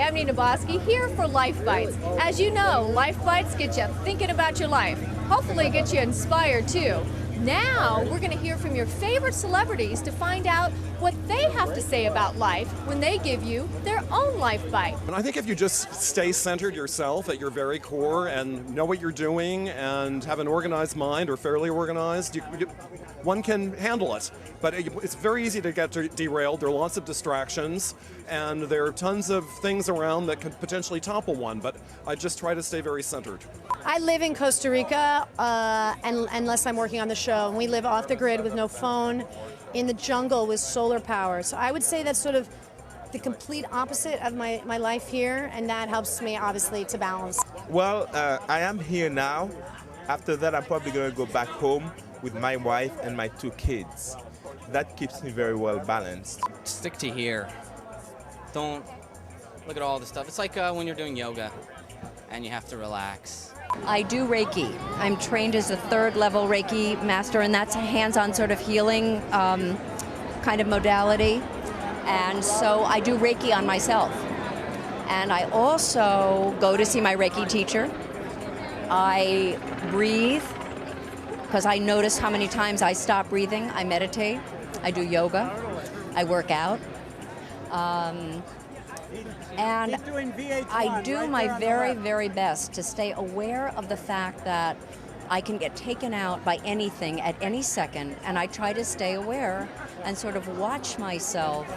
Hi, I'm Nina Bosky here for LifeBites. As you know, LifeBites get you thinking about your life. Hopefully it gets you inspired too. Now we're going to hear from your favorite celebrities to find out what they have to say about life when they give you their own life bite. And I think if you just stay centered yourself at your very core and know what you're doing and have an organized mind or fairly organized, one can handle it. But it's very easy to get derailed. There are lots of distractions and there are tons of things around that could potentially topple one, but I just try to stay very centered. I live in Costa Rica, unless I'm working on the show, and we live off the grid with no phone, in the jungle with solar power. So I would say that's sort of the complete opposite of my life here, and that helps me obviously to balance. Well, I am here now. After that, I'm probably going to go back home with my wife and my 2 kids. That keeps me very well balanced. Stick to here. Don't look at all the stuff. It's like when you're doing yoga and you have to relax. I do Reiki. I'm trained as a 3rd level Reiki master, and that's a hands-on sort of healing kind of modality. And so I do Reiki on myself. And I also go to see my Reiki teacher. I breathe, because I notice how many times I stop breathing. I meditate. I do yoga. I work out. And I do my very, very best to stay aware of the fact that I can get taken out by anything at any second, and I try to stay aware and sort of watch myself.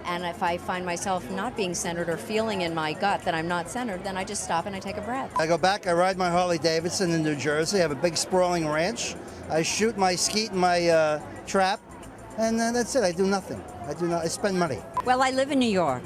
And if I find myself not being centered or feeling in my gut that I'm not centered, then I just stop and I take a breath. I go back, I ride my Harley Davidson in New Jersey. I have a big sprawling ranch. I shoot my skeet in my trap, and that's it. I do nothing. I spend money. Well, I live in New York,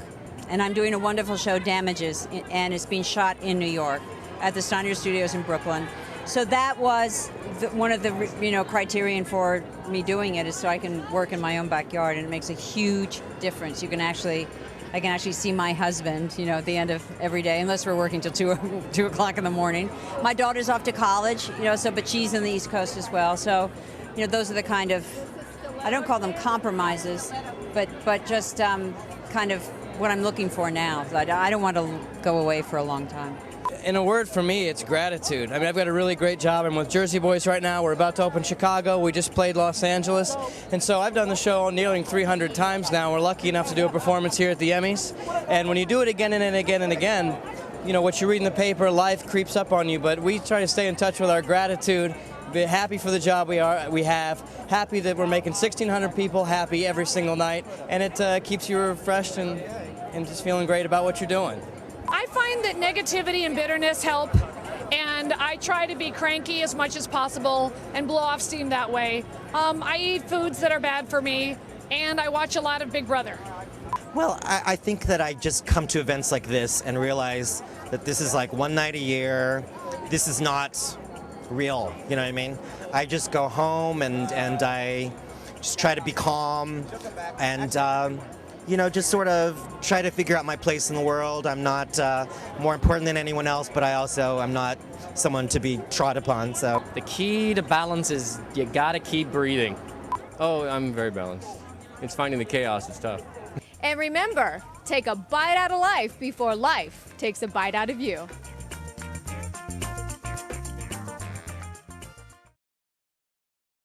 and I'm doing a wonderful show, Damages, and it's being shot in New York at the Steiner Studios in Brooklyn. So that was one of the criterion for me doing it, is so I can work in my own backyard, and it makes a huge difference. I can actually see my husband, at the end of every day, unless we're working till 2 o'clock in the morning. My daughter's off to college, but she's in the East Coast as well. So, those are the kind of, I don't call them compromises, but just kind of what I'm looking for now. I don't want to go away for a long time. In a word, for me, it's gratitude. I mean, I've got a really great job. I'm with Jersey Boys right now. We're about to open Chicago. We just played Los Angeles. And so I've done the show nearly 300 times now. We're lucky enough to do a performance here at the Emmys. And when you do it again and again and again, what you read in the paper, life creeps up on you. But we try to stay in touch with our gratitude, be happy for the job we have, happy that we're making 1,600 people happy every single night. And it keeps you refreshed and just feeling great about what you're doing. I find that negativity and bitterness help, and I try to be cranky as much as possible and blow off steam that way. I eat foods that are bad for me, and I watch a lot of Big Brother. Well, I think that I just come to events like this and realize that this is like one night a year. This is not real, you know what I mean? I just go home and I just try to be calm and just sort of try to figure out my place in the world. I'm not more important than anyone else, but I'm not someone to be trod upon, so. The key to balance is you gotta keep breathing. Oh, I'm very balanced. It's finding the chaos, it's tough. And remember, take a bite out of life before life takes a bite out of you.